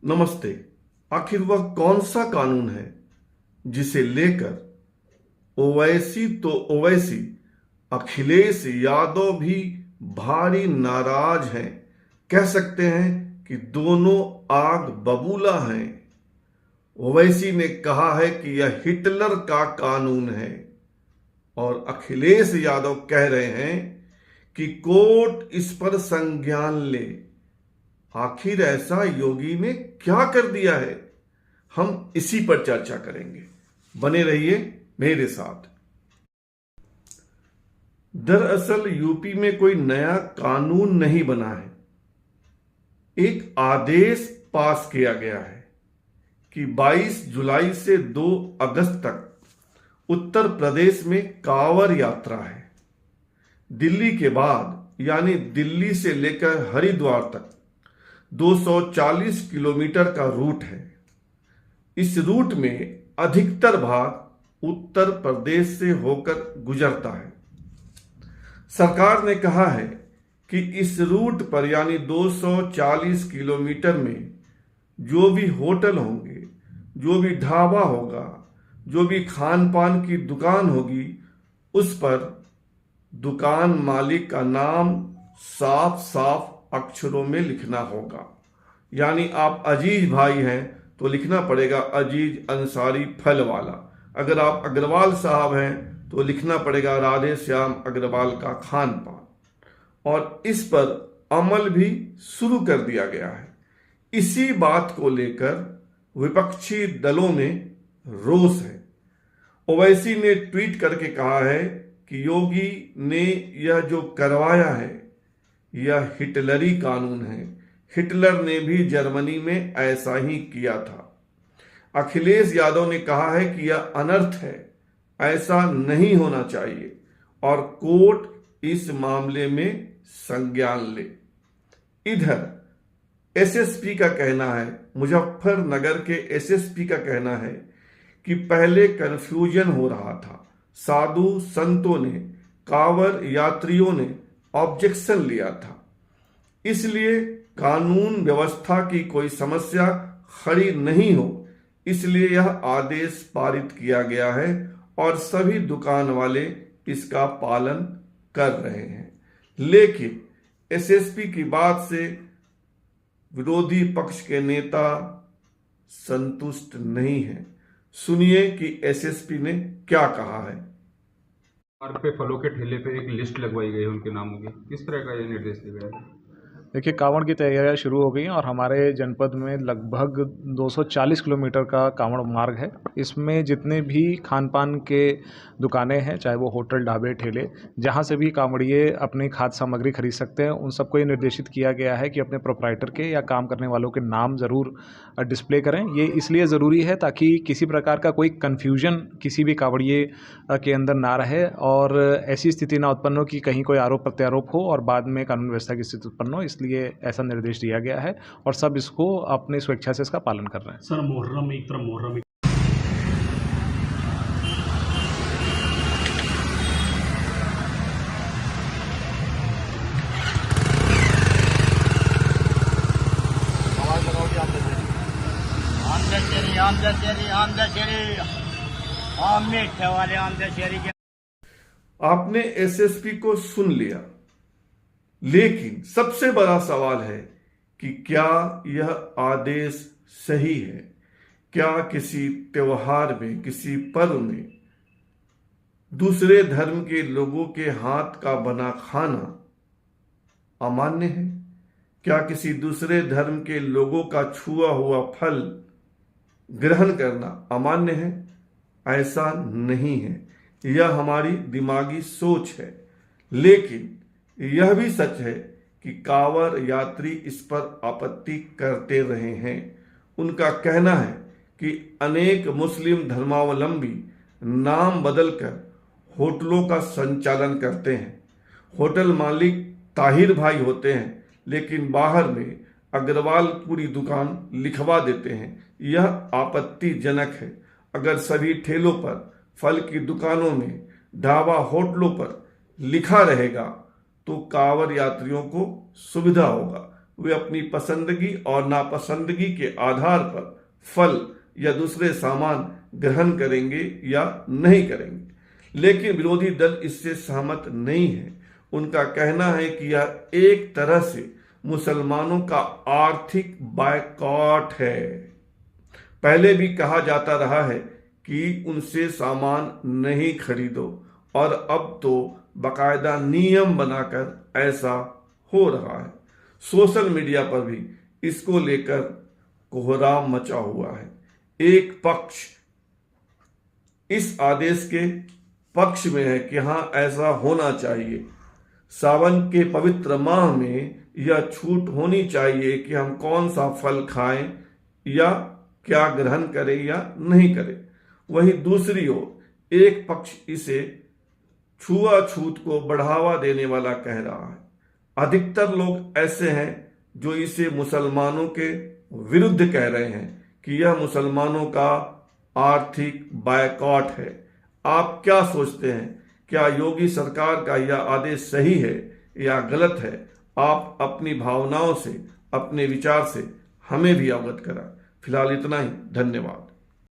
नमस्ते। आखिर वह कौन सा कानून है जिसे लेकर ओवैसी तो ओवैसी अखिलेश यादव भी भारी नाराज हैं। कह सकते हैं कि दोनों आग बबूला हैं। ओवैसी ने कहा है कि यह हिटलर का कानून है और अखिलेश यादव कह रहे हैं कि कोर्ट इस पर संज्ञान ले। आखिर ऐसा योगी ने क्या कर दिया है, हम इसी पर चर्चा करेंगे। बने रहिए मेरे साथ। दरअसल यूपी में कोई नया कानून नहीं बना है, एक आदेश पास किया गया है कि 22 जुलाई से 2 अगस्त तक उत्तर प्रदेश में कांवड़ यात्रा है। दिल्ली के बाद यानी दिल्ली से लेकर हरिद्वार तक 240 किलोमीटर का रूट है। इस रूट में अधिकतर भाग उत्तर प्रदेश से होकर गुजरता है। सरकार ने कहा है कि इस रूट पर यानी 240 किलोमीटर में जो भी होटल होंगे, जो भी ढाबा होगा, जो भी खान पान की दुकान होगी, उस पर दुकान मालिक का नाम साफ साफ अक्षरों में लिखना होगा। यानी आप अजीज भाई हैं तो लिखना पड़ेगा अजीज अंसारी फल वाला। अगर आप अग्रवाल साहब हैं तो लिखना पड़ेगा राधे श्याम अग्रवाल का खान पान। और इस पर अमल भी शुरू कर दिया गया है। इसी बात को लेकर विपक्षी दलों में रोष है। ओवैसी ने ट्वीट करके कहा है कि योगी ने यह जो करवाया है यह हिटलरी कानून है। हिटलर ने भी जर्मनी में ऐसा ही किया था। अखिलेश यादव ने कहा है कि यह अनर्थ है, ऐसा नहीं होना चाहिए और कोर्ट इस मामले में संज्ञान ले। इधर एसएसपी का कहना है, मुजफ्फरनगर के एसएसपी का कहना है कि पहले कंफ्यूजन हो रहा था। साधु संतों ने, कांवड़ यात्रियों ने ऑब्जेक्शन लिया था, इसलिए कानून व्यवस्था की कोई समस्या खड़ी नहीं हो, इसलिए यह आदेश पारित किया गया है और सभी दुकान वाले इसका पालन कर रहे हैं। लेकिन एसएसपी की बात से विरोधी पक्ष के नेता संतुष्ट नहीं हैं। सुनिए कि एसएसपी ने क्या कहा है। और पे फलों के ठेले पे एक लिस्ट लगवाई गई है उनके नामों की। किस तरह का ये निर्देश दिया गया है? देखिए, कांवड़ की तैयारियां शुरू हो गई हैं और हमारे जनपद में लगभग 240 किलोमीटर का कांवड़ मार्ग है। इसमें जितने भी खान पान के दुकानें हैं, चाहे वो होटल, ढाबे, ठेले, जहां से भी कांवड़िए अपनी खाद्य सामग्री खरीद सकते हैं, उन सबको ये निर्देशित किया गया है कि अपने प्रोप्राइटर के या काम करने वालों के नाम ज़रूर डिस्प्ले करें। ये इसलिए ज़रूरी है ताकि किसी प्रकार का कोई कन्फ्यूजन किसी भी कांवड़िए के अंदर ना रहे और ऐसी स्थिति ना उत्पन्न हो कि कहीं कोई आरोप प्रत्यारोप हो और बाद में कानून व्यवस्था की स्थिति उत्पन्न हो। इसलिए ऐसा निर्देश दिया गया है और सब इसको अपनी स्वेच्छा से इसका पालन कर रहे हैं। सर, मुहर्रम एक तरफ मुहर्रम आपने एसएसपी को सुन लिया, लेकिन सबसे बड़ा सवाल है कि क्या यह आदेश सही है? क्या किसी त्योहार में, किसी पर्व में दूसरे धर्म के लोगों के हाथ का बना खाना अमान्य है? क्या किसी दूसरे धर्म के लोगों का छुआ हुआ फल ग्रहण करना अमान्य है? ऐसा नहीं है, यह हमारी दिमागी सोच है। लेकिन यह भी सच है कि कांवड़ यात्री इस पर आपत्ति करते रहे हैं। उनका कहना है कि अनेक मुस्लिम धर्मावलंबी नाम बदलकर होटलों का संचालन करते हैं। होटल मालिक ताहिर भाई होते हैं, लेकिन बाहर में अग्रवाल पूरी दुकान लिखवा देते हैं। यह आपत्तिजनक है। अगर सभी ठेलों पर, फल की दुकानों में, ढाबा, होटलों पर लिखा रहेगा तो कांवड़ यात्रियों को सुविधा होगा। वे अपनी पसंदगी और नापसंदगी के आधार पर फल या दूसरे सामान ग्रहण करेंगे या नहीं करेंगे। लेकिन विरोधी दल इससे सहमत नहीं है। उनका कहना है कि यह एक तरह से मुसलमानों का आर्थिक बायकॉट है। पहले भी कहा जाता रहा है कि उनसे सामान नहीं खरीदो, और अब तो बाकायदा नियम बनाकर ऐसा हो रहा है। सोशल मीडिया पर भी इसको लेकर कोहराम मचा हुआ है। एक पक्ष इस आदेश के पक्ष में है कि हाँ, ऐसा होना चाहिए। सावन के पवित्र माह में यह छूट होनी चाहिए कि हम कौन सा फल खाएं या क्या ग्रहण करें या नहीं करें। वहीं दूसरी ओर एक पक्ष इसे छुआछूत को बढ़ावा देने वाला कह रहा है। अधिकतर लोग ऐसे हैं जो इसे मुसलमानों के विरुद्ध कह रहे हैं कि यह मुसलमानों का आर्थिक बायकॉट है। आप क्या सोचते हैं? क्या योगी सरकार का यह आदेश सही है या गलत है? आप अपनी भावनाओं से, अपने विचार से हमें भी अवगत करा। फिलहाल इतना ही। धन्यवाद।